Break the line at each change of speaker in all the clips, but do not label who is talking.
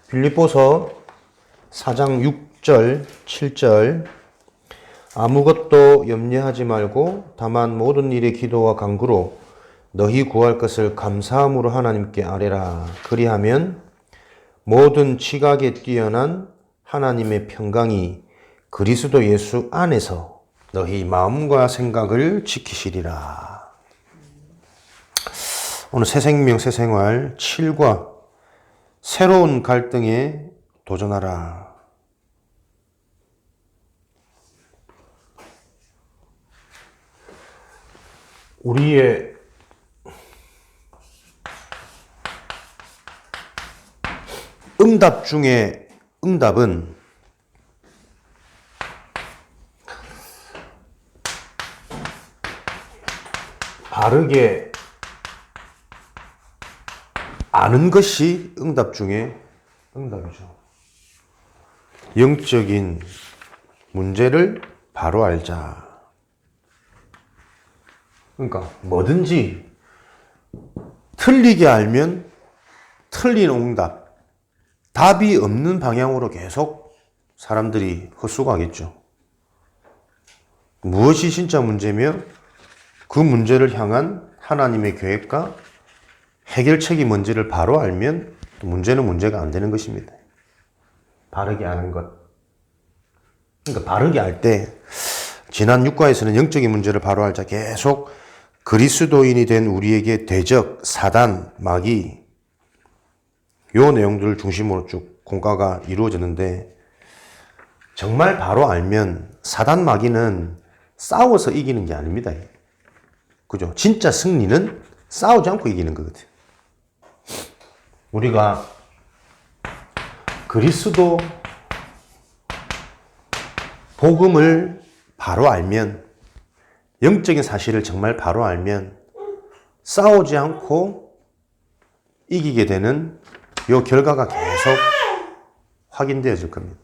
빌립보서 4장 6절, 7절 아무것도 염려하지 말고 다만 모든 일에 기도와 간구로 너희 구할 것을 감사함으로 하나님께 아뢰라. 그리하면 모든 지각에 뛰어난 하나님의 평강이 그리스도 예수 안에서 너희 마음과 생각을 지키시리라. 오늘 새생명 새생활 7과 새로운 갈등에 도전하라. 우리의 응답 중에 응답은 바르게 아는 것이 응답 중에 응답이죠. 영적인 문제를 바로 알자. 그러니까 뭐든지 틀리게 알면 틀린 응답, 답이 없는 방향으로 계속 사람들이 헛수고하겠죠. 무엇이 진짜 문제며 그 문제를 향한 하나님의 계획과 해결책이 뭔지를 바로 알면 문제는 문제가 안 되는 것입니다. 바르게 아는 것. 그러니까 바르게 알 때 지난 6과에서는 영적인 문제를 바로 알자 계속 그리스도인이 된 우리에게 대적, 사단, 마귀 요 내용들을 중심으로 쭉 공과가 이루어졌는데 정말 바로 알면 사단, 마귀는 싸워서 이기는 게 아닙니다. 그죠? 진짜 승리는 싸우지 않고 이기는 거거든. 우리가 그리스도 복음을 바로 알면, 영적인 사실을 정말 바로 알면 싸우지 않고 이기게 되는 이 결과가 계속 확인되어질 겁니다.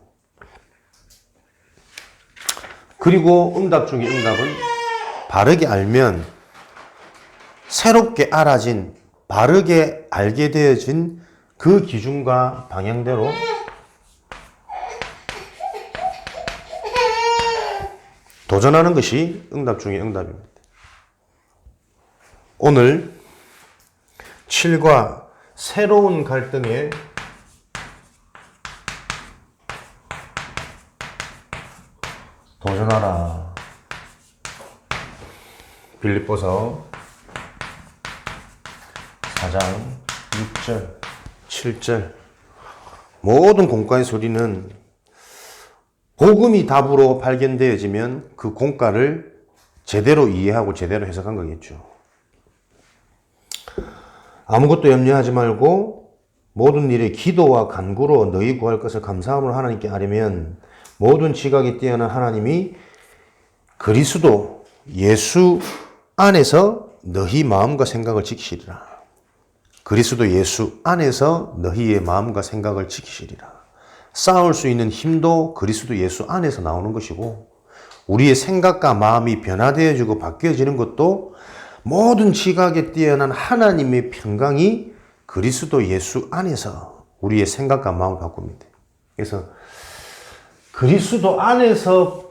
그리고 응답 중에 응답은 바르게 알면 새롭게 알아진, 바르게 알게 되어진 그 기준과 방향대로 도전하는 것이 응답 중에 응답입니다. 오늘 7과 새로운 갈등에 도전하라. 빌립보서 4장 6절, 7절 모든 공과의 소리는 복음이 답으로 발견되어지면 그 공과를 제대로 이해하고 제대로 해석한 거겠죠. 아무것도 염려하지 말고 모든 일에 기도와 간구로 너희 구할 것을 감사함으로 하나님께 아뢰면 모든 지각이 뛰어난 하나님이 그리스도 예수 안에서 너희 마음과 생각을 지키시리라. 그리스도 예수 안에서 너희의 마음과 생각을 지키시리라. 싸울 수 있는 힘도 그리스도 예수 안에서 나오는 것이고 우리의 생각과 마음이 변화되어지고 바뀌어지는 것도 모든 지각에 뛰어난 하나님의 평강이 그리스도 예수 안에서 우리의 생각과 마음을 바꿉니다. 그래서 그리스도 안에서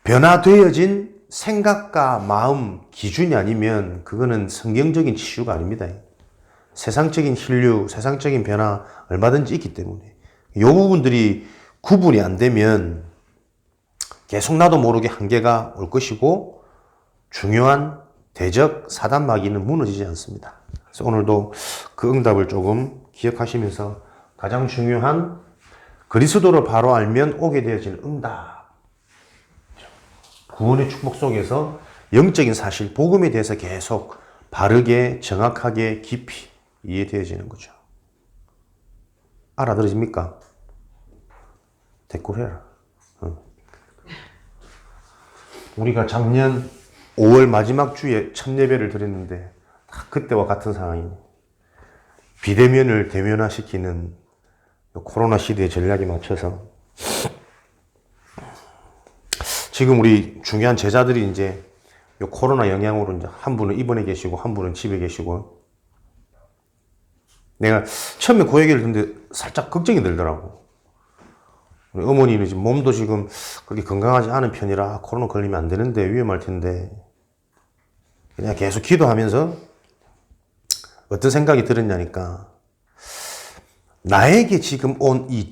변화되어진 생각과 마음 기준이 아니면 그거는 성경적인 치유가 아닙니다. 세상적인 힐류, 세상적인 변화 얼마든지 있기 때문에 이 부분들이 구분이 안 되면 계속 나도 모르게 한계가 올 것이고 중요한 대적, 사단, 마귀는 무너지지 않습니다. 그래서 오늘도 그 응답을 조금 기억하시면서 가장 중요한 그리스도를 바로 알면 오게 되어질 응답. 구원의 축복 속에서 영적인 사실, 복음에 대해서 계속 바르게, 정확하게, 깊이 이해되어지는 거죠. 알아들으십니까? 댓글 해라. 우리가 작년 5월 마지막 주에 첫 예배를 드렸는데 그때와 같은 상황입니다. 비대면을 대면화시키는 코로나 시대의 전략에 맞춰서 지금 우리 중요한 제자들이 이제 요 코로나 영향으로 이제 한 분은 입원해 계시고 한 분은 집에 계시고 내가 처음에 그 얘기를 듣는데 살짝 걱정이 들더라고. 우리 어머니는 지금 몸도 지금 그렇게 건강하지 않은 편이라 코로나 걸리면 안 되는데 위험할 텐데 그냥 계속 기도하면서 어떤 생각이 들었냐니까 나에게 지금 온 이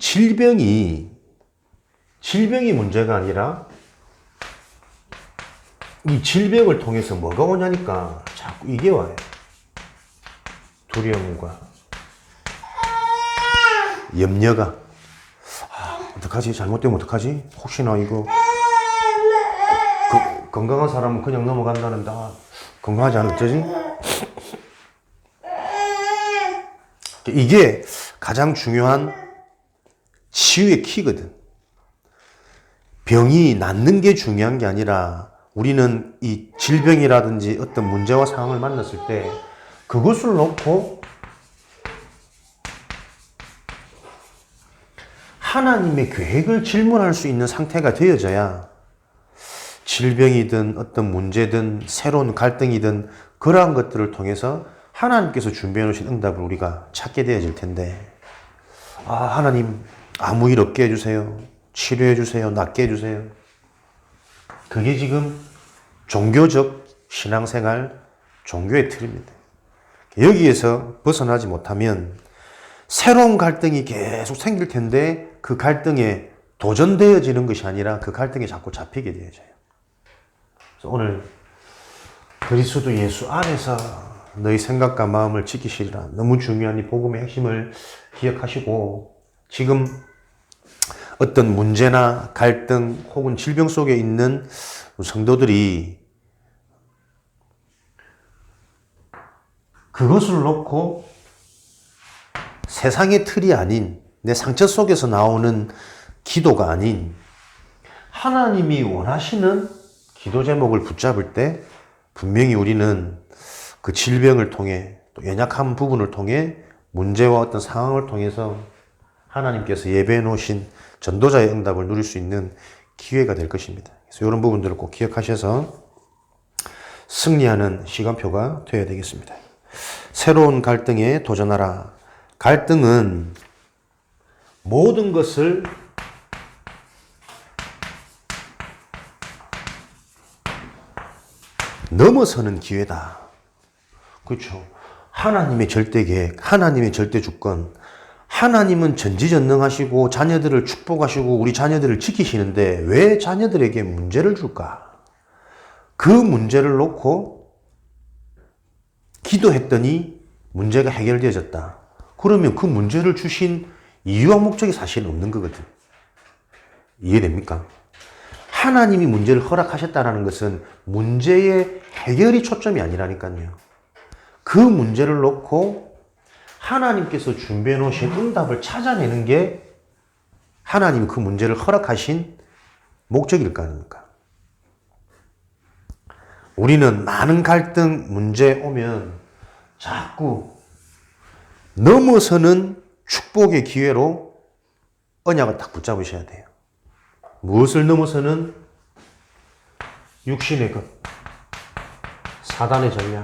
질병이 문제가 아니라 이 질병을 통해서 뭐가 오냐니까 자꾸 이게 와요. 두려움과 염려가 어떡하지? 잘못되면 어떡하지? 혹시나 이거 건강한 사람은 그냥 넘어간다는데 건강하지 않으면 어쩌지? 이게 가장 중요한 치유의 키거든. 병이 낫는 게 중요한 게 아니라 우리는 이 질병이라든지 어떤 문제와 상황을 만났을 때 그것을 놓고 하나님의 계획을 질문할 수 있는 상태가 되어져야 질병이든 어떤 문제든 새로운 갈등이든 그러한 것들을 통해서 하나님께서 준비해 놓으신 응답을 우리가 찾게 되어질 텐데 하나님 아무 일 없게 해주세요. 치료해 주세요. 낫게 해주세요. 그게 지금 종교적 신앙생활, 종교의 틀입니다. 여기에서 벗어나지 못하면 새로운 갈등이 계속 생길 텐데 그 갈등에 도전되어지는 것이 아니라 그 갈등에 자꾸 잡히게 되어져요. 그래서 오늘 그리스도 예수 안에서 너희 생각과 마음을 지키시리라. 너무 중요한 이 복음의 핵심을 기억하시고 지금 어떤 문제나 갈등 혹은 질병 속에 있는 성도들이 그것을 놓고 세상의 틀이 아닌 내 상처 속에서 나오는 기도가 아닌 하나님이 원하시는 기도 제목을 붙잡을 때 분명히 우리는 그 질병을 통해 또 연약한 부분을 통해 문제와 어떤 상황을 통해서 하나님께서 예배해 놓으신 전도자의 응답을 누릴 수 있는 기회가 될 것입니다. 그래서 이런 부분들을 꼭 기억하셔서 승리하는 시간표가 되어야 되겠습니다. 새로운 갈등에 도전하라. 갈등은 모든 것을 넘어서는 기회다. 그렇죠. 하나님의 절대 계획, 하나님의 절대 주권, 하나님은 전지전능하시고 자녀들을 축복하시고 우리 자녀들을 지키시는데 왜 자녀들에게 문제를 줄까? 그 문제를 놓고 기도했더니 문제가 해결되어졌다. 그러면 그 문제를 주신 이유와 목적이 사실 없는 거거든. 이해됩니까? 하나님이 문제를 허락하셨다는 것은 문제의 해결이 초점이 아니라니까요. 그 문제를 놓고 하나님께서 준비해 놓으신 응답을 찾아내는 게 하나님이 그 문제를 허락하신 목적일까 아닙니까? 우리는 많은 갈등, 문제 오면 자꾸 넘어서는 축복의 기회로 언약을 딱 붙잡으셔야 돼요. 무엇을 넘어서는? 육신의 것, 사단의 전략.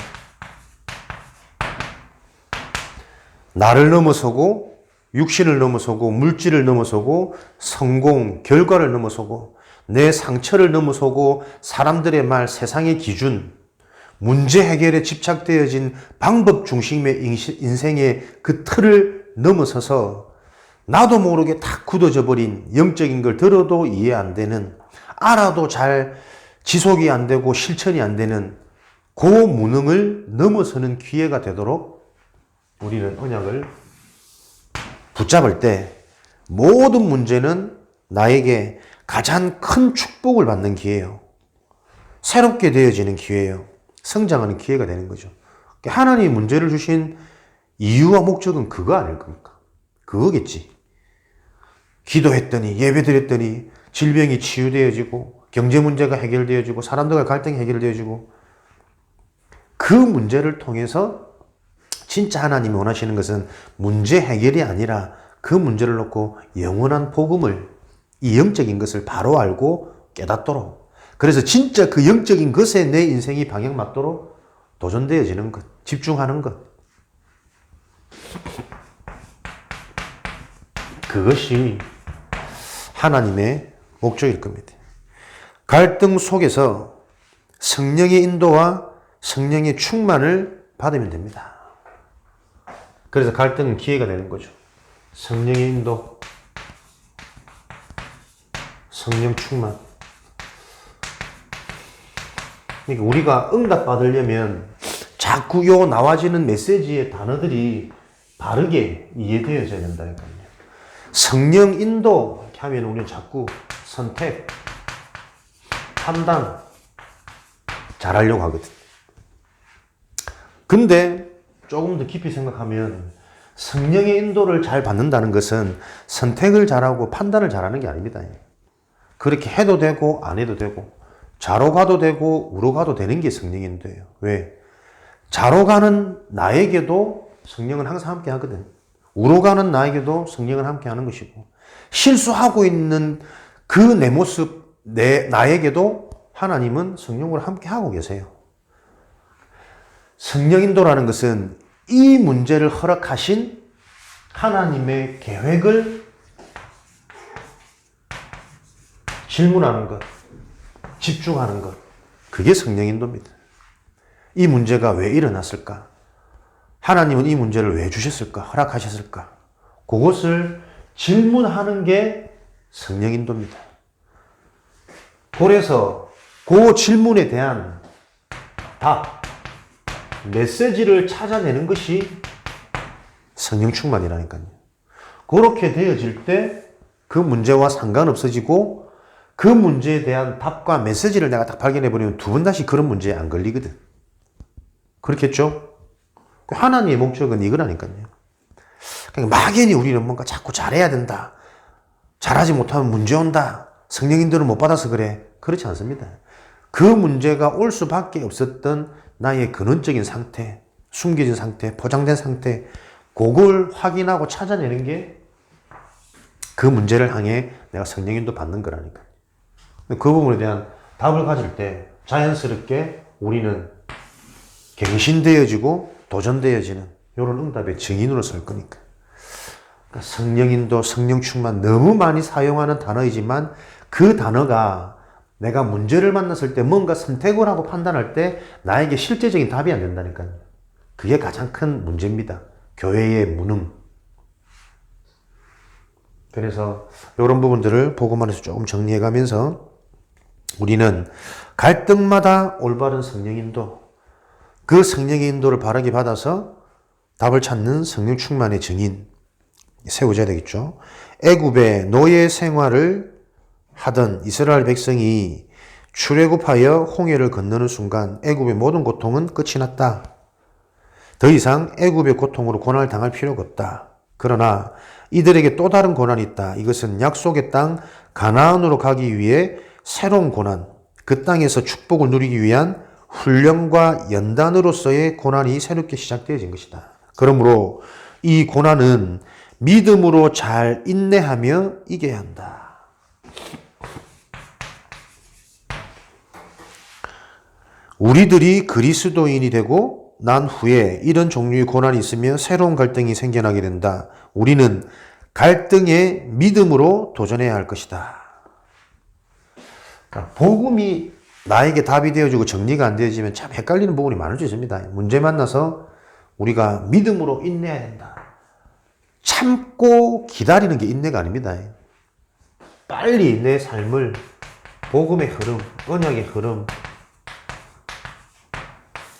나를 넘어서고 육신을 넘어서고 물질을 넘어서고 성공, 결과를 넘어서고 내 상처를 넘어서고 사람들의 말, 세상의 기준, 문제 해결에 집착되어진 방법 중심의 인생의 그 틀을 넘어서서 나도 모르게 다 굳어져 버린 영적인 걸 들어도 이해 안 되는, 알아도 잘 지속이 안 되고 실천이 안 되는 그 무능을 넘어서는 기회가 되도록 우리는 언약을 붙잡을 때 모든 문제는 나에게 가장 큰 축복을 받는 기회예요. 새롭게 되어지는 기회예요. 성장하는 기회가 되는 거죠. 하나님이 문제를 주신 이유와 목적은 그거 아닐 겁니까? 그거겠지. 기도했더니, 예배드렸더니 질병이 치유되어지고 경제 문제가 해결되어지고 사람들과 갈등이 해결되어지고 그 문제를 통해서 진짜 하나님이 원하시는 것은 문제 해결이 아니라 그 문제를 놓고 영원한 복음을, 이 영적인 것을 바로 알고 깨닫도록, 그래서 진짜 그 영적인 것에 내 인생이 방향 맞도록 도전되어지는 것, 집중하는 것. 그것이 하나님의 목적일 겁니다. 갈등 속에서 성령의 인도와 성령의 충만을 받으면 됩니다. 그래서 갈등은 기회가 되는 거죠. 성령의 인도, 성령 충만. 그러니까 우리가 응답 받으려면 자꾸 요 나와지는 메시지의 단어들이 바르게 이해되어져야 된다니까요. 성령 인도 이렇게 하면 우리는 자꾸 선택, 판단 잘하려고 하거든. 근데 조금 더 깊이 생각하면 성령의 인도를 잘 받는다는 것은 선택을 잘하고 판단을 잘하는 게 아닙니다. 그렇게 해도 되고 안 해도 되고 좌로 가도 되고 우로 가도 되는 게 성령의 인도예요. 왜? 좌로 가는 나에게도 성령은 항상 함께 하거든. 우로 가는 나에게도 성령은 함께 하는 것이고 실수하고 있는 그 내 모습, 나에게도 하나님은 성령으로 함께 하고 계세요. 성령 인도라는 것은 이 문제를 허락하신 하나님의 계획을 질문하는 것, 집중하는 것, 그게 성령 인도입니다. 이 문제가 왜 일어났을까? 하나님은 이 문제를 왜 주셨을까? 허락하셨을까? 그것을 질문하는 게 성령 인도입니다. 그래서 그 질문에 대한 답, 메시지를 찾아내는 것이 성령 충만이라니까요. 그렇게 되어질 때 그 문제와 상관없어지고 그 문제에 대한 답과 메시지를 내가 딱 발견해버리면 두 번 다시 그런 문제에 안 걸리거든. 그렇겠죠? 하나님의 목적은 이거라니까요. 그러니까 막연히 우리는 뭔가 자꾸 잘해야 된다. 잘하지 못하면 문제 온다. 성령 인도를 못 받아서 그래. 그렇지 않습니다. 그 문제가 올 수밖에 없었던 나의 근원적인 상태, 숨겨진 상태, 포장된 상태, 그걸 확인하고 찾아내는 게 그 문제를 향해 내가 성령 인도 받는 거라니까. 그 부분에 대한 답을 가질 때 자연스럽게 우리는 갱신되어지고 도전되어지는 이런 응답의 증인으로 설 거니까. 그러니까 성령 인도, 성령 충만 너무 많이 사용하는 단어이지만 그 단어가 내가 문제를 만났을 때 뭔가 선택을 하고 판단할 때 나에게 실제적인 답이 안 된다니까요. 그게 가장 큰 문제입니다. 교회의 무능. 그래서 이런 부분들을 복음안에서 조금 정리해가면서 우리는 갈등마다 올바른 성령 인도, 그 성령의 인도를 바르게 받아서 답을 찾는 성령 충만의 증인 세워져야 되겠죠. 애굽의 노예 생활을 하던 이스라엘 백성이 출애굽하여 홍해를 건너는 순간 애굽의 모든 고통은 끝이 났다. 더 이상 애굽의 고통으로 고난을 당할 필요가 없다. 그러나 이들에게 또 다른 고난이 있다. 이것은 약속의 땅 가나안으로 가기 위해 새로운 고난, 그 땅에서 축복을 누리기 위한 훈련과 연단으로서의 고난이 새롭게 시작되어진 것이다. 그러므로 이 고난은 믿음으로 잘 인내하며 이겨야 한다. 우리들이 그리스도인이 되고 난 후에 이런 종류의 고난이 있으며 새로운 갈등이 생겨나게 된다. 우리는 갈등에 믿음으로 도전해야 할 것이다. 그러니까 복음이 나에게 답이 되어지고 정리가 안 되어지면 참 헷갈리는 부분이 많을 수 있습니다. 문제 만나서 우리가 믿음으로 인내해야 된다. 참고 기다리는 게 인내가 아닙니다. 빨리 내 삶을 복음의 흐름, 언약의 흐름,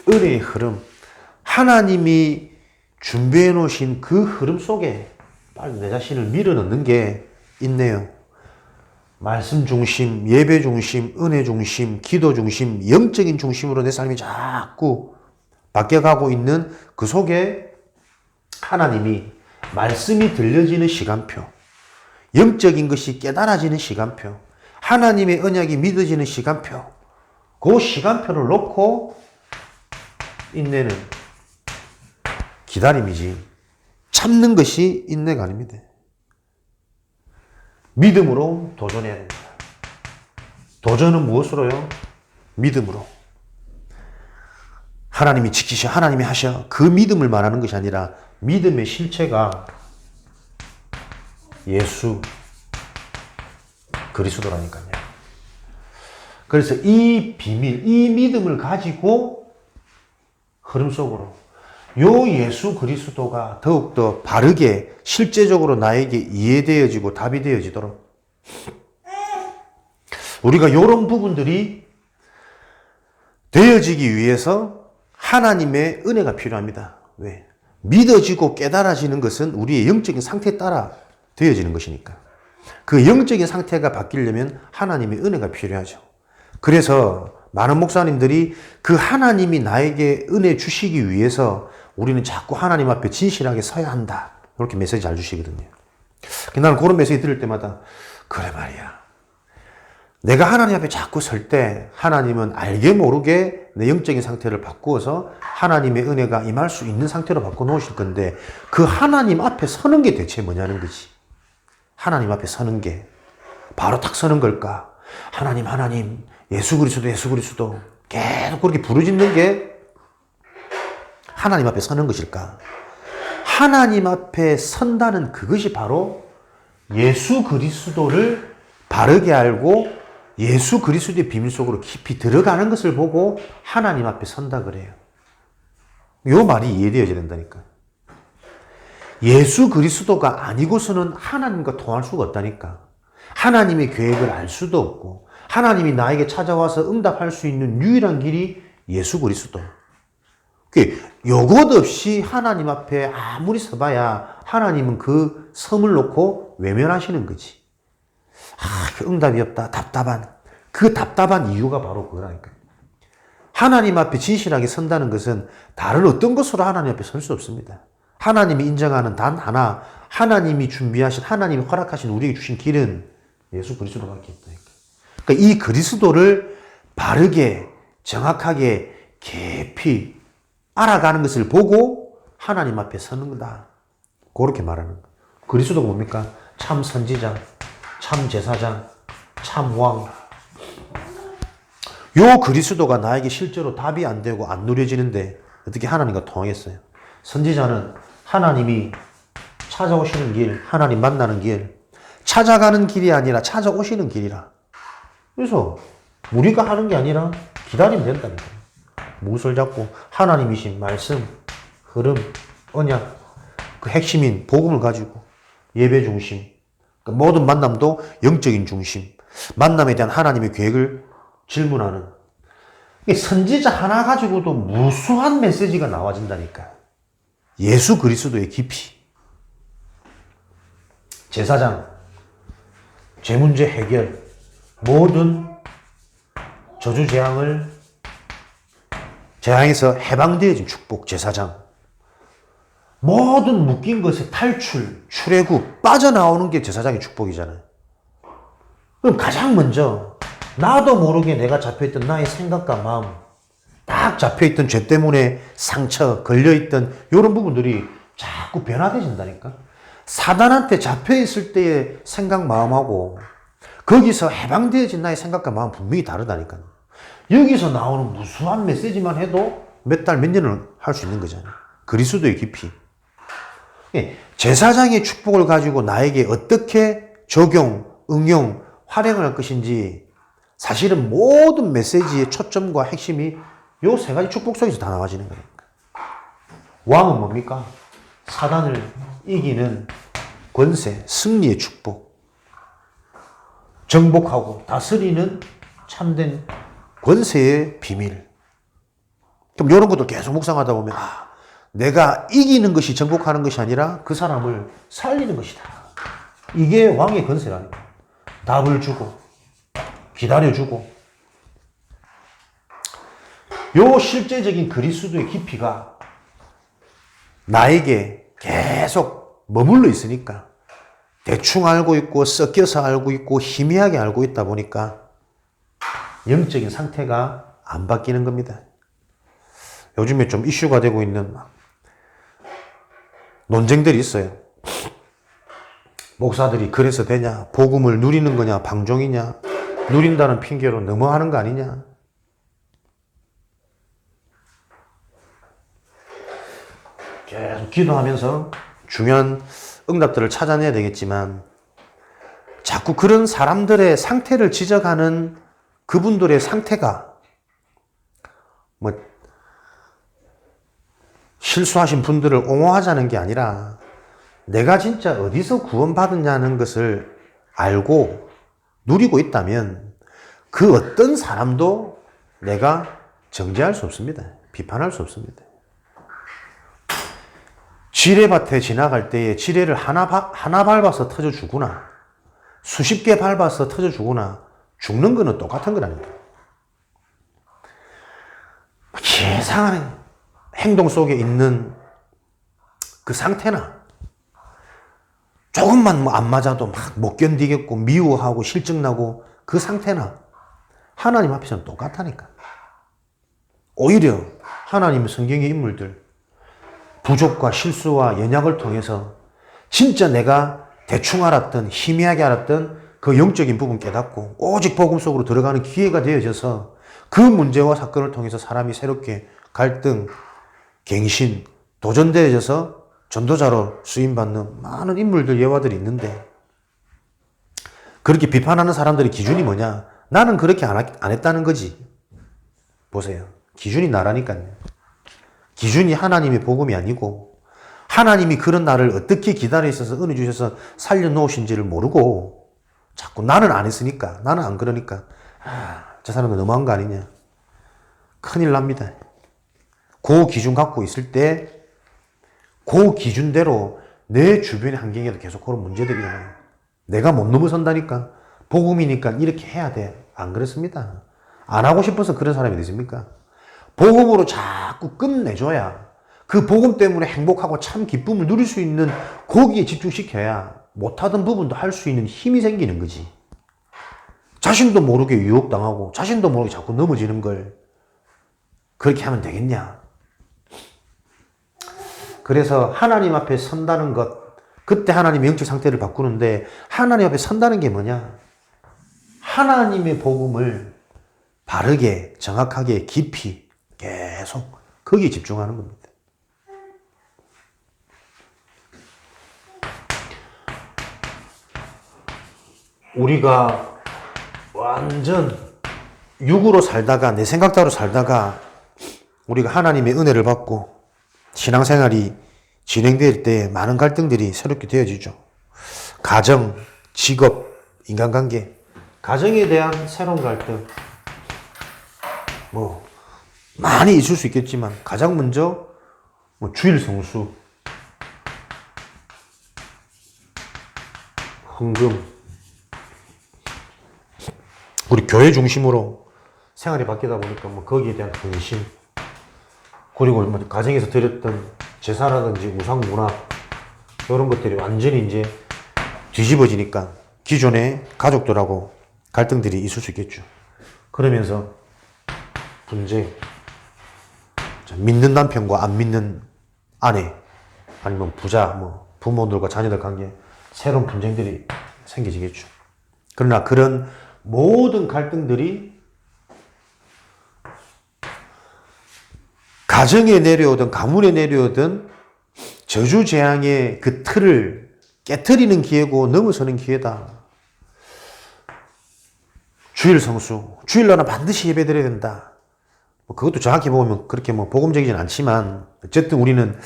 은혜의 흐름, 하나님이 준비해 놓으신 그 흐름 속에 빨리 내 자신을 밀어넣는 게 있네요. 말씀 중심, 예배 중심, 은혜 중심, 기도 중심, 영적인 중심으로 내 삶이 자꾸 바뀌어가고 있는 그 속에 하나님이 말씀이 들려지는 시간표, 영적인 것이 깨달아지는 시간표, 하나님의 언약이 믿어지는 시간표, 그 시간표를 놓고 인내는 기다림이지 참는 것이 인내가 아닙니다. 믿음으로 도전해야 됩니다. 도전은 무엇으로요? 믿음으로. 하나님이 지키셔, 하나님이 하셔. 그 믿음을 말하는 것이 아니라 믿음의 실체가 예수 그리스도라니까요. 그래서 이 비밀, 이 믿음을 가지고 흐름 속으로 요 예수 그리스도가 더욱더 바르게 실제적으로 나에게 이해되어지고 답이 되어지도록 우리가 이런 부분들이 되어지기 위해서 하나님의 은혜가 필요합니다. 왜? 믿어지고 깨달아지는 것은 우리의 영적인 상태에 따라 되어지는 것이니까. 그 영적인 상태가 바뀌려면 하나님의 은혜가 필요하죠. 그래서 많은 목사님들이 그 하나님이 나에게 은혜 주시기 위해서 우리는 자꾸 하나님 앞에 진실하게 서야 한다. 이렇게 메시지 잘 주시거든요. 나는 그런 메시지 들을 때마다 그래 말이야. 내가 하나님 앞에 자꾸 설 때 하나님은 알게 모르게 내 영적인 상태를 바꾸어서 하나님의 은혜가 임할 수 있는 상태로 바꿔놓으실 건데 그 하나님 앞에 서는 게 대체 뭐냐는 거지. 하나님 앞에 서는 게 바로 딱 서는 걸까? 하나님 예수 그리스도 계속 그렇게 부르짖는 게 하나님 앞에 서는 것일까? 하나님 앞에 선다는 그것이 바로 예수 그리스도를 바르게 알고 예수 그리스도의 비밀 속으로 깊이 들어가는 것을 보고 하나님 앞에 선다 그래요. 요 말이 이해되어야 된다니까. 예수 그리스도가 아니고서는 하나님과 통할 수가 없다니까. 하나님의 계획을 알 수도 없고 하나님이 나에게 찾아와서 응답할 수 있는 유일한 길이 예수 그리스도. 요것 없이 하나님 앞에 아무리 서봐야 하나님은 그 섬을 놓고 외면하시는 거지. 그 응답이 없다. 답답한. 그 답답한 이유가 바로 그거라니까요. 하나님 앞에 진실하게 선다는 것은 다른 어떤 것으로 하나님 앞에 설 수 없습니다. 하나님이 인정하는 단 하나, 하나님이 준비하신, 하나님이 허락하신 우리에게 주신 길은 예수 그리스도밖에 없다니까. 그러니까 이 그리스도를 바르게, 정확하게, 깊이 알아가는 것을 보고 하나님 앞에 서는 거다. 그렇게 말하는 거. 그리스도가 뭡니까? 참 선지자, 참 제사장, 참 왕. 요 그리스도가 나에게 실제로 답이 안 되고 안 누려지는데 어떻게 하나님과 통하겠어요? 선지자는 하나님이 찾아오시는 길, 하나님 만나는 길, 찾아가는 길이 아니라 찾아오시는 길이라. 그래서 우리가 하는 게 아니라 기다리면 된다니까. 무엇을 잡고 하나님이신 말씀, 흐름, 언약, 그 핵심인 복음을 가지고 예배 중심, 그러니까 모든 만남도 영적인 중심, 만남에 대한 하나님의 계획을 질문하는. 선지자 하나 가지고도 무수한 메시지가 나와진다니까. 예수 그리스도의 깊이. 제사장, 죄 문제 해결, 모든 저주 재앙에서 해방되어진 축복, 제사장. 모든 묶인 것의 탈출, 출애굽, 빠져나오는 게 제사장의 축복이잖아요. 그럼 가장 먼저 나도 모르게 내가 잡혀있던 나의 생각과 마음, 딱 잡혀있던 죄 때문에 상처, 걸려있던 이런 부분들이 자꾸 변화되진다니까. 사단한테 잡혀있을 때의 생각, 마음하고 거기서 해방되어진 나의 생각과 마음 분명히 다르다니까요. 여기서 나오는 무수한 메시지만 해도 몇 달, 몇 년을 할 수 있는 거잖아요. 그리스도의 깊이. 제사장의 축복을 가지고 나에게 어떻게 적용, 응용, 활용을 할 것인지 사실은 모든 메시지의 초점과 핵심이 요 세 가지 축복 속에서 다 나와지는 거예요. 왕은 뭡니까? 사단을 이기는 권세, 승리의 축복. 정복하고 다스리는 참된 권세의 비밀. 그럼 이런 것도 계속 묵상하다 보면 내가 이기는 것이 정복하는 것이 아니라 그 사람을 살리는 것이다. 이게 왕의 권세라니까. 답을 주고 기다려주고. 요 실제적인 그리스도의 깊이가 나에게 계속 머물러 있으니까 대충 알고 있고 섞여서 알고 있고 희미하게 알고 있다 보니까 영적인 상태가 안 바뀌는 겁니다. 요즘에 좀 이슈가 되고 있는 논쟁들이 있어요. 목사들이 그래서 되냐? 복음을 누리는 거냐? 방종이냐? 누린다는 핑계로 넘어가는 거 아니냐? 계속 기도하면서 중요한 응답들을 찾아내야 되겠지만 자꾸 그런 사람들의 상태를 지적하는 그분들의 상태가 뭐 실수하신 분들을 옹호하자는 게 아니라 내가 진짜 어디서 구원받았냐는 것을 알고 누리고 있다면 그 어떤 사람도 내가 정죄할 수 없습니다. 비판할 수 없습니다. 지뢰밭에 지나갈 때에 지뢰를 하나 밟아서 터져 죽구나, 수십 개 밟아서 터져 죽구나, 죽는 거는 똑같은 거라니까. 예상한 행동 속에 있는 그 상태나 조금만 뭐 안 맞아도 막 못 견디겠고 미워하고 실증나고 그 상태나 하나님 앞에서는 똑같다니까. 오히려 하나님의 성경의 인물들 부족과 실수와 연약을 통해서 진짜 내가 대충 알았던 희미하게 알았던 그 영적인 부분 깨닫고 오직 복음 속으로 들어가는 기회가 되어져서 그 문제와 사건을 통해서 사람이 새롭게 갈등, 갱신, 도전되어져서 전도자로 쓰임받는 많은 인물들, 예화들이 있는데 그렇게 비판하는 사람들의 기준이 뭐냐? 나는 그렇게 안 했다는 거지. 보세요. 기준이 나라니까요. 기준이 하나님의 복음이 아니고 하나님이 그런 나를 어떻게 기다려 있어서 은혜 주셔서 살려놓으신지를 모르고 자꾸 나는 안 했으니까, 나는 안 그러니까 저 사람은 너무한 거 아니냐. 큰일 납니다. 그 기준 갖고 있을 때 그 기준대로 내 주변의 환경에도 계속 그런 문제들이 일어나요. 내가 못 넘어선다니까. 복음이니까 이렇게 해야 돼. 안 그렇습니다. 안 하고 싶어서 그런 사람이 되십니까? 복음으로 자꾸 끝내줘야 그 복음 때문에 행복하고 참 기쁨을 누릴 수 있는 거기에 집중시켜야 못하던 부분도 할 수 있는 힘이 생기는 거지. 자신도 모르게 유혹당하고 자신도 모르게 자꾸 넘어지는 걸 그렇게 하면 되겠냐? 그래서 하나님 앞에 선다는 것, 그때 하나님의 영적 상태를 바꾸는데 하나님 앞에 선다는 게 뭐냐? 하나님의 복음을 바르게, 정확하게, 깊이 계속 거기에 집중하는 겁니다. 우리가 완전 육으로 살다가 내 생각대로 살다가 우리가 하나님의 은혜를 받고 신앙생활이 진행될 때 많은 갈등들이 새롭게 되어지죠. 가정, 직업, 인간관계, 가정에 대한 새로운 갈등 뭐 많이 있을 수 있겠지만 가장 먼저 뭐 주일 성수, 헌금, 우리 교회 중심으로 생활이 바뀌다 보니까 뭐 거기에 대한 헌신, 그리고 뭐 가정에서 드렸던 제사라든지 우상 문화 이런 것들이 완전히 이제 뒤집어지니까 기존의 가족들하고 갈등들이 있을 수 있겠죠. 그러면서 분쟁, 믿는 남편과 안 믿는 아내, 아니면 부자, 뭐 부모들과 자녀들 관계 새로운 분쟁들이 생기겠죠. 그러나 그런 모든 갈등들이 가정에 내려오든 가문에 내려오든 저주재앙의 그 틀을 깨트리는 기회고 넘어서는 기회다. 주일 성수, 주일날은 반드시 예배드려야 된다. 뭐 그것도 정확히 보면 그렇게 뭐 복음적이진 않지만 어쨌든 우리는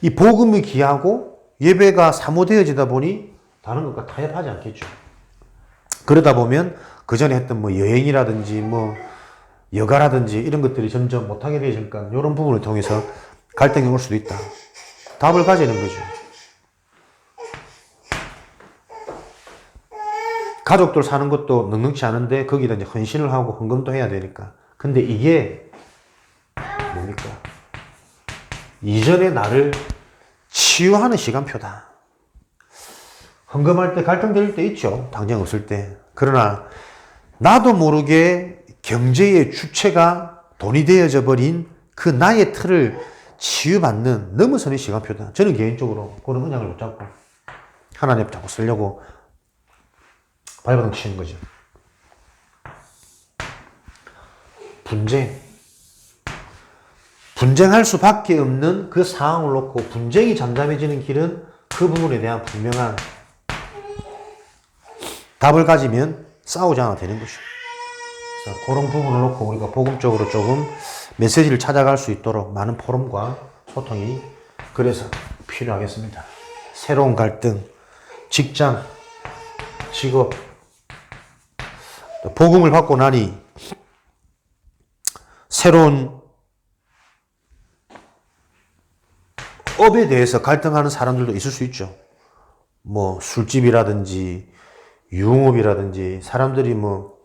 이 복음이 귀하고 예배가 사모되어지다 보니 다른 것과 타협하지 않겠죠. 그러다 보면 그 전에 했던 뭐 여행이라든지 뭐 여가라든지 이런 것들이 점점 못하게 되니까 이런 부분을 통해서 갈등이 올 수도 있다. 답을 가지는 거죠. 가족들 사는 것도 넉넉치 않은데 거기다 이제 헌신을 하고 헌금도 해야 되니까. 근데 이게 뭡니까? 이전의 나를 치유하는 시간표다. 헌금할 때 갈등될 때 있죠. 당장 없을 때. 그러나 나도 모르게 경제의 주체가 돈이 되어져 버린 그 나의 틀을 치유받는 넘어서는 시간표다. 저는 개인적으로 그런 은약을 붙잡고 하나님 잡고 쓰려고 발버둥 치는 거죠. 분쟁할 수밖에 없는 그 상황을 놓고 분쟁이 잠잠해지는 길은 그 부분에 대한 분명한 답을 가지면 싸우지 않아도 되는 것이죠. 그래서 그런 부분을 놓고 우리가 복음적으로 조금 메시지를 찾아갈 수 있도록 많은 포럼과 소통이 그래서 필요하겠습니다. 새로운 갈등, 직장, 직업, 복음을 받고 나니 새로운 업에 대해서 갈등하는 사람들도 있을 수 있죠. 뭐 술집이라든지 유흥업이라든지 사람들이 뭐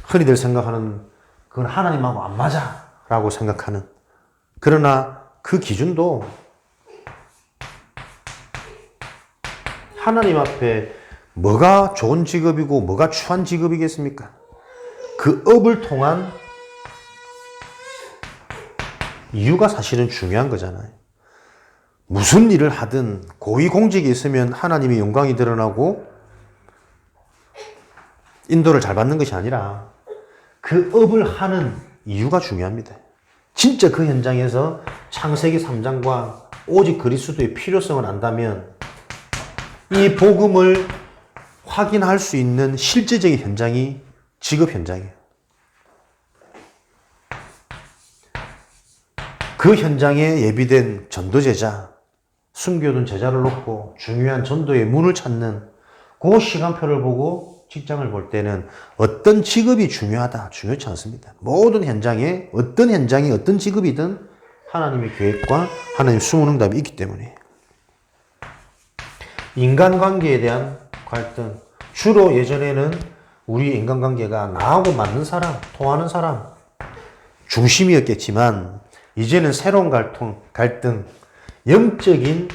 흔히들 생각하는 그건 하나님하고 안 맞아 라고 생각하는, 그러나 그 기준도 하나님 앞에 뭐가 좋은 직업이고 뭐가 추한 직업이겠습니까? 그 업을 통한 이유가 사실은 중요한 거잖아요. 무슨 일을 하든 고위공직에 있으면 하나님의 영광이 드러나고 인도를 잘 받는 것이 아니라 그 업을 하는 이유가 중요합니다. 진짜 그 현장에서 창세기 3장과 오직 그리스도의 필요성을 안다면 이 복음을 확인할 수 있는 실제적인 현장이 직업 현장이에요. 그 현장에 예비된 전도제자, 숨겨둔 제자를 놓고 중요한 전도의 문을 찾는 그 시간표를 보고 직장을 볼 때는 어떤 직업이 중요하다, 중요치 않습니다. 모든 현장에 어떤 직업이든 하나님의 계획과 하나님의 숨은 응답이 있기 때문에. 인간관계에 대한 갈등, 주로 예전에는 우리 인간관계가 나하고 맞는 사람, 통하는 사람 중심이었겠지만 이제는 새로운 갈등, 영적인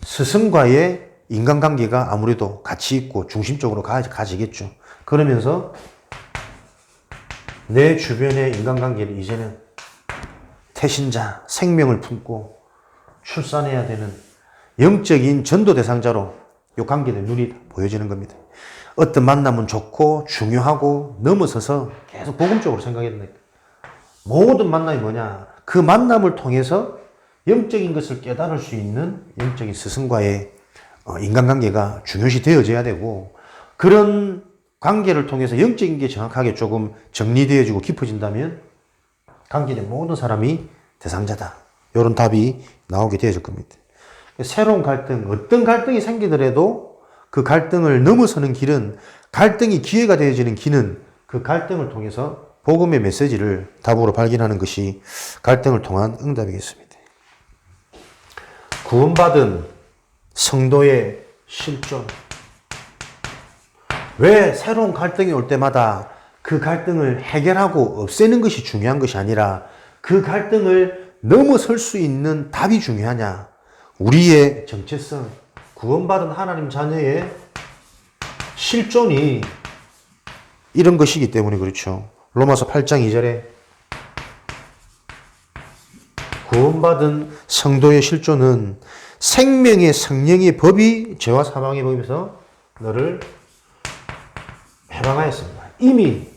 스승과의 인간관계가 아무래도 가치 있고 중심적으로 가지겠죠. 그러면서 내 주변의 인간관계를 이제는 태신자, 생명을 품고 출산해야 되는 영적인 전도 대상자로 이 관계의 눈이 보여지는 겁니다. 어떤 만남은 좋고 중요하고 넘어서서 계속 복음적으로 생각했는데 모든 만남이 뭐냐? 그 만남을 통해서 영적인 것을 깨달을 수 있는 영적인 스승과의 인간관계가 중요시 되어져야 되고, 그런 관계를 통해서 영적인 게 정확하게 조금 정리되어지고 깊어진다면 관계된 모든 사람이 대상자다. 이런 답이 나오게 되어질 겁니다. 새로운 갈등, 어떤 갈등이 생기더라도 그 갈등을 넘어서는 길은, 갈등이 기회가 되어지는 길은 그 갈등을 통해서 복음의 메시지를 답으로 발견하는 것이 갈등을 통한 응답이겠습니다. 구원받은 성도의 실존. 왜 새로운 갈등이 올 때마다 그 갈등을 해결하고 없애는 것이 중요한 것이 아니라 그 갈등을 넘어설 수 있는 답이 중요하냐? 우리의 정체성, 구원받은 하나님 자녀의 실존이 이런 것이기 때문에 그렇죠. 로마서 8장 2절에 구원받은 성도의 실존은 생명의 성령의 법이 죄와 사망의 법에서 너를 해방하였습니다. 이미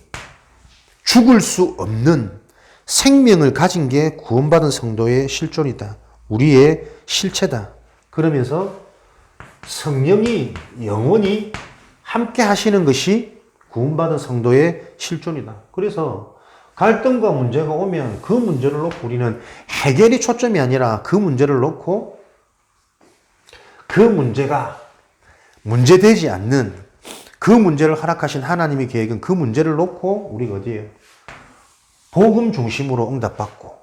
죽을 수 없는 생명을 가진 게 구원받은 성도의 실존이다. 우리의 실체다. 그러면서 성령이 영원히 함께 하시는 것이 구원받은 성도의 실존이다. 그래서 갈등과 문제가 오면 그 문제를 놓고 우리는 해결이 초점이 아니라 그 문제를 놓고 그 문제가 문제되지 않는 그 문제를 허락하신 하나님의 계획은 그 문제를 놓고 우리가 어디에요? 복음 중심으로 응답받고,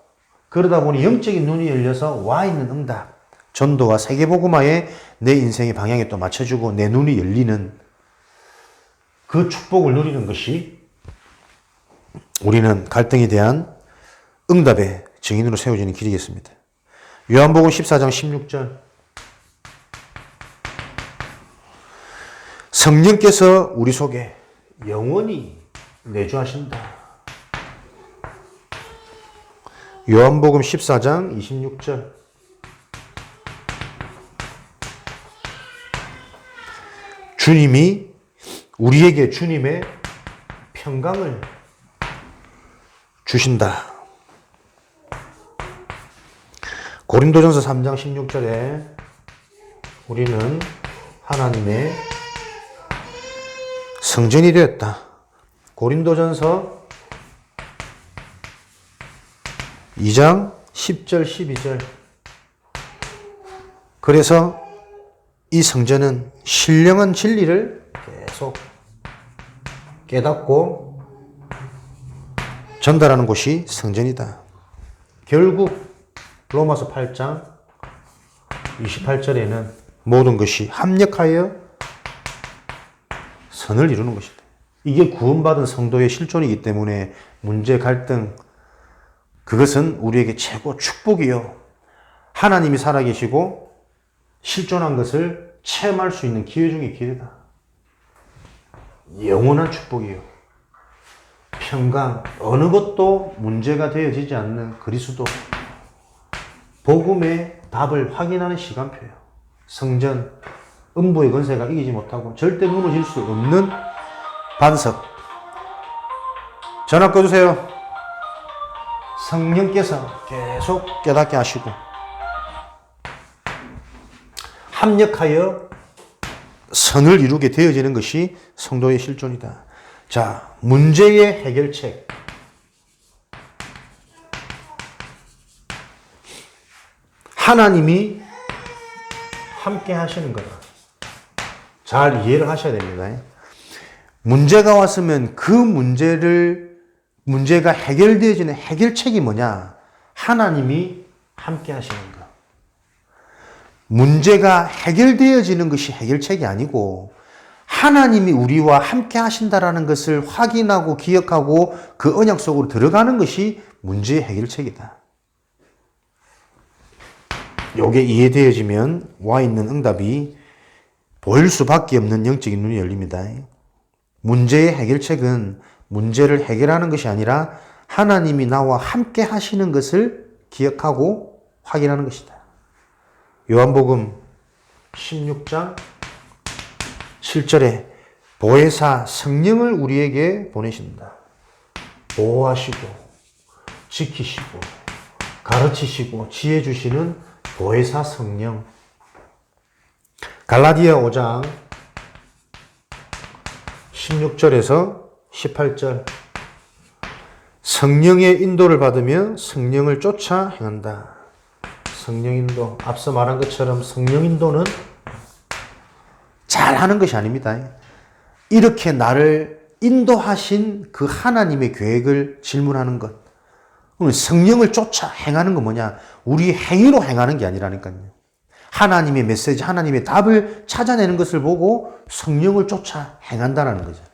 그러다 보니 영적인 눈이 열려서 와 있는 응답, 전도와 세계복음화에 내 인생의 방향에 또 맞춰주고 내 눈이 열리는 그 축복을 누리는 것이 우리는 갈등에 대한 응답의 증인으로 세워지는 길이겠습니다. 요한복음 14장 16절 성령께서 우리 속에 영원히 내주하신다. 요한복음 14장 26절 주님이 우리에게 주님의 평강을 주신다. 고린도전서 3장 16절에 우리는 하나님의 성전이 되었다. 고린도전서 2장 10절 12절. 그래서 이 성전은 신령한 진리를 계속 깨닫고 전달하는 곳이 성전이다. 결국 로마서 8장 28절에는 모든 것이 합력하여 선을 이루는 것이다. 이게 구원받은 성도의 실존이기 때문에 문제, 갈등, 그것은 우리에게 최고 축복이요. 하나님이 살아계시고 실존한 것을 체험할 수 있는 기회 중의 기회다. 영원한 축복이요. 평강, 어느 것도 문제가 되어지지 않는 그리스도. 복음의 답을 확인하는 시간표예요. 성전, 음부의 권세가 이기지 못하고 절대 무너질 수 없는 반석. 전화 꺼주세요. 성령께서 계속 깨닫게 하시고 합력하여 선을 이루게 되어지는 것이 성도의 실존이다. 자, 문제의 해결책. 하나님이 함께 하시는 거다. 잘 이해를 하셔야 됩니다. 문제가 왔으면 그 문제가 해결되어지는 해결책이 뭐냐? 하나님이 함께 하시는 것. 문제가 해결되어지는 것이 해결책이 아니고 하나님이 우리와 함께 하신다라는 것을 확인하고 기억하고 그 언약 속으로 들어가는 것이 문제의 해결책이다. 요게 이해되어지면 와 있는 응답이 보일 수밖에 없는 영적인 눈이 열립니다. 문제의 해결책은 문제를 해결하는 것이 아니라 하나님이 나와 함께 하시는 것을 기억하고 확인하는 것이다. 요한복음 16장 7절에 보혜사 성령을 우리에게 보내신다. 보호하시고 지키시고 가르치시고 지혜 주시는 보혜사 성령. 갈라디아 5장 16절에서 18절. 성령의 인도를 받으며 성령을 쫓아 행한다. 성령 인도. 앞서 말한 것처럼 성령 인도는 잘하는 것이 아닙니다. 이렇게 나를 인도하신 그 하나님의 계획을 질문하는 것. 성령을 쫓아 행하는 건 뭐냐? 우리 행위로 행하는 게 아니라니까요. 하나님의 메시지, 하나님의 답을 찾아내는 것을 보고 성령을 쫓아 행한다는 거잖아요.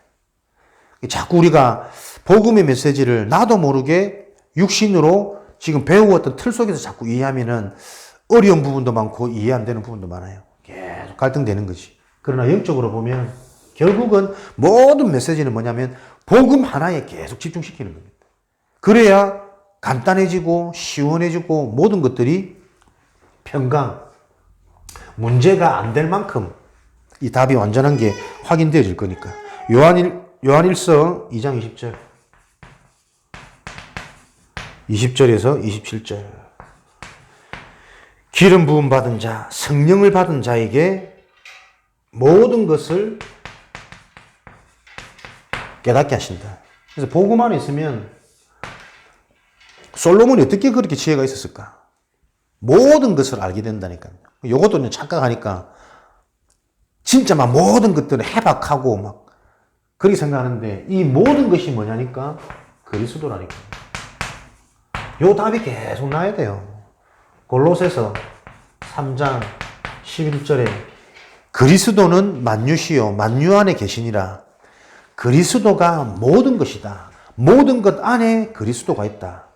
자꾸 우리가 복음의 메시지를 나도 모르게 육신으로 지금 배워왔던 틀 속에서 자꾸 이해하면은 어려운 부분도 많고 이해 안 되는 부분도 많아요. 계속 갈등되는 것이. 그러나 영적으로 보면 결국은 모든 메시지는 뭐냐면 복음 하나에 계속 집중시키는 겁니다. 그래야 간단해지고 시원해지고 모든 것들이 평강, 문제가 안 될 만큼 이 답이 완전한 게 확인되어질 거니까. 요한일서 2장 20절. 20절에서 27절. 기름 부음 받은 자, 성령을 받은 자에게 모든 것을 깨닫게 하신다. 그래서 복음 안에 있으면 솔로몬이 어떻게 그렇게 지혜가 있었을까? 모든 것을 알게 된다니까요. 이것도 착각하니까 진짜 막 모든 것들을 해박하고 막 그렇게 생각하는데 이 모든 것이 뭐냐니까 그리스도라니까. 요 답이 계속 나야 돼요. 골로새서 3장 11절에 그리스도는 만유시요 만유 안에 계시니라. 그리스도가 모든 것이다. 모든 것 안에 그리스도가 있다.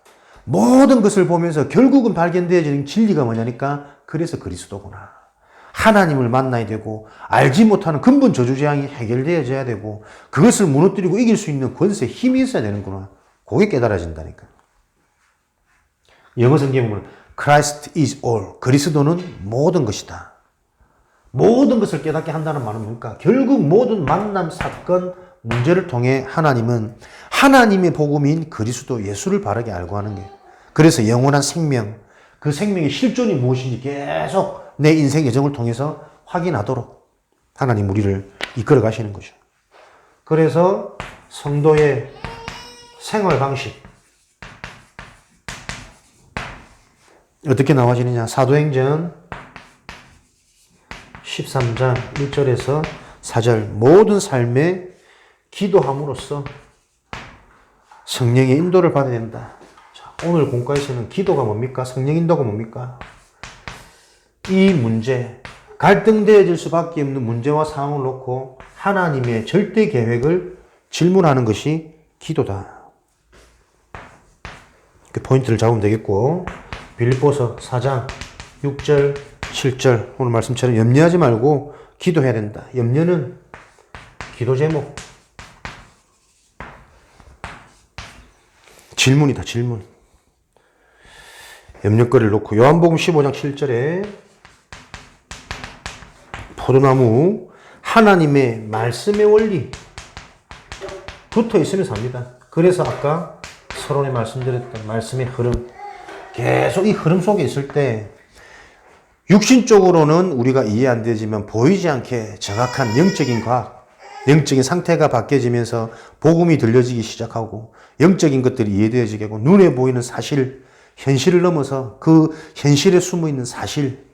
모든 것을 보면서 결국은 발견되어지는 진리가 뭐냐니까 그래서 그리스도구나. 하나님을 만나야 되고 알지 못하는 근본 저주재앙이 해결되어져야 되고 그것을 무너뜨리고 이길 수 있는 권세, 힘이 있어야 되는구나. 그게 깨달아진다니까. 영어 성경에 보면 Christ is all. 그리스도는 모든 것이다. 모든 것을 깨닫게 한다는 말은 뭡니까? 결국 모든 만남, 사건, 문제를 통해 하나님은 하나님의 복음인 그리스도 예수를 바르게 알고 하는 거예요. 그래서 영원한 생명, 그 생명의 실존이 무엇인지 계속 내 인생 여정을 통해서 확인하도록 하나님 우리를 이끌어 가시는 거죠. 그래서 성도의 생활 방식 어떻게 나와지느냐? 사도행전 13장 1절에서 4절 모든 삶에 기도함으로써 성령의 인도를 받아야 된다. 자, 오늘 공과에서는 기도가 뭡니까? 성령 인도가 뭡니까? 이 문제, 갈등되어질 수밖에 없는 문제와 상황을 놓고 하나님의 절대 계획을 질문하는 것이 기도다. 그 포인트를 잡으면 되겠고, 빌립보서 4장 6절 7절 오늘 말씀처럼 염려하지 말고 기도해야 된다. 염려는 기도 제목 질문이다. 질문. 염려거리를 놓고 요한복음 15장 7절에 포도나무 하나님의 말씀의 원리 붙어 있으면서 합니다. 그래서 아까 서론에 말씀드렸던 말씀의 흐름 계속 이 흐름 속에 있을 때 육신적으로는 우리가 이해 안 되지만 보이지 않게 정확한 영적인 과학, 영적인 상태가 바뀌어지면서 복음이 들려지기 시작하고 영적인 것들이 이해되어지게 하고 눈에 보이는 사실, 현실을 넘어서 그 현실에 숨어 있는 사실,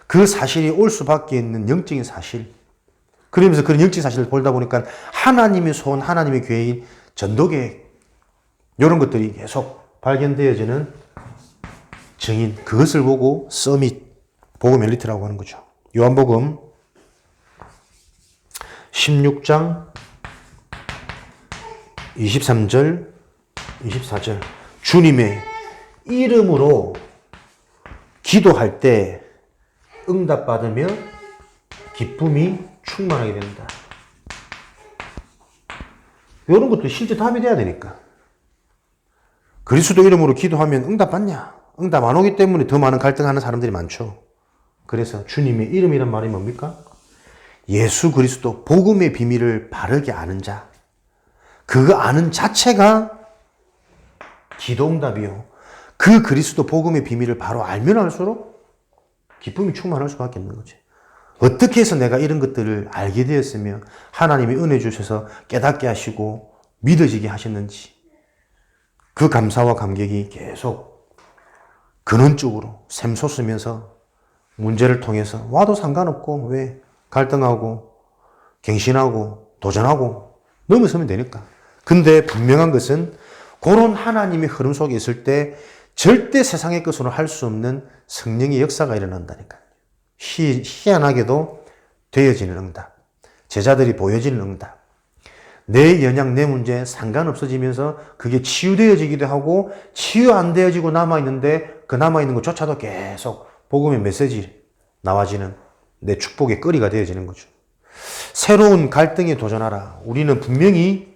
그 사실이 올 수밖에 있는 영적인 사실. 그러면서 그런 영적인 사실을 보다 보니까 하나님의 소원, 하나님의 계획, 전도계획 이런 것들이 계속 발견되어지는 증인, 그것을 보고 서밋, 복음 엘리트라고 하는 거죠. 요한복음 16장 23절, 24절 주님의 이름으로 기도할 때 응답받으며 기쁨이 충만하게 된다. 이런 것도 실제 답이 돼야 되니까. 그리스도 이름으로 기도하면 응답받냐? 응답 안 오기 때문에 더 많은 갈등하는 사람들이 많죠. 그래서 주님의 이름이란 말이 뭡니까? 예수 그리스도 복음의 비밀을 바르게 아는 자. 그거 아는 자체가 기도응답이요. 그 그리스도 복음의 비밀을 바로 알면 알수록 기쁨이 충만할 수밖에 없는 거지. 어떻게 해서 내가 이런 것들을 알게 되었으며 하나님이 은혜 주셔서 깨닫게 하시고 믿어지게 하셨는지 그 감사와 감격이 계속 근원적으로 샘솟으면서 문제를 통해서 와도 상관없고 왜 갈등하고 갱신하고 도전하고 넘어서면 되니까. 근데 분명한 것은 그런 하나님의 흐름 속에 있을 때 절대 세상의 것으로 할 수 없는 성령의 역사가 일어난다니까요. 희한하게도 되어지는 응답. 제자들이 보여지는 응답. 내 연약, 내 문제 상관없어지면서 그게 치유되어지기도 하고 치유 안 되어지고 남아있는데 그 남아있는 것조차도 계속 복음의 메시지 나와지는 내 축복의 거리가 되어지는 거죠. 새로운 갈등에 도전하라. 우리는 분명히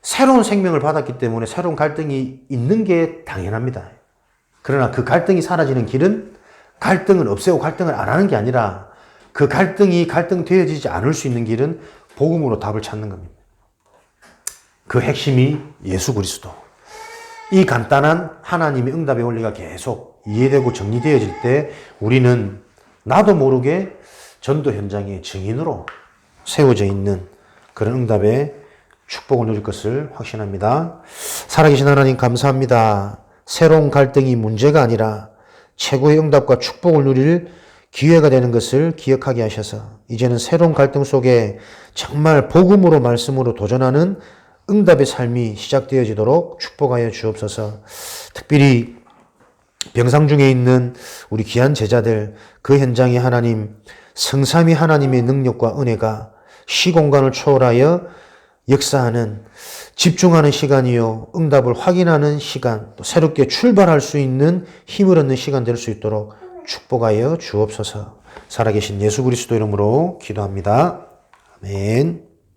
새로운 생명을 받았기 때문에 새로운 갈등이 있는 게 당연합니다. 그러나 그 갈등이 사라지는 길은 갈등을 없애고 갈등을 안 하는 게 아니라 그 갈등이 갈등되어지지 않을 수 있는 길은 복음으로 답을 찾는 겁니다. 그 핵심이 예수 그리스도. 이 간단한 하나님의 응답의 원리가 계속 이해되고 정리되어질 때 우리는 나도 모르게 전도 현장의 증인으로 세워져 있는 그런 응답의 축복을 누릴 것을 확신합니다. 살아계신 하나님 감사합니다. 새로운 갈등이 문제가 아니라 최고의 응답과 축복을 누릴 기회가 되는 것을 기억하게 하셔서 이제는 새로운 갈등 속에 정말 복음으로 말씀으로 도전하는 응답의 삶이 시작되어지도록 축복하여 주옵소서. 특별히 병상 중에 있는 우리 귀한 제자들 그 현장에 하나님 성삼위 하나님의 능력과 은혜가 시공간을 초월하여 역사하는 집중하는 시간이요 응답을 확인하는 시간 또 새롭게 출발할 수 있는 힘을 얻는 시간 될 수 있도록 축복하여 주옵소서. 살아계신 예수 그리스도 이름으로 기도합니다. 아멘.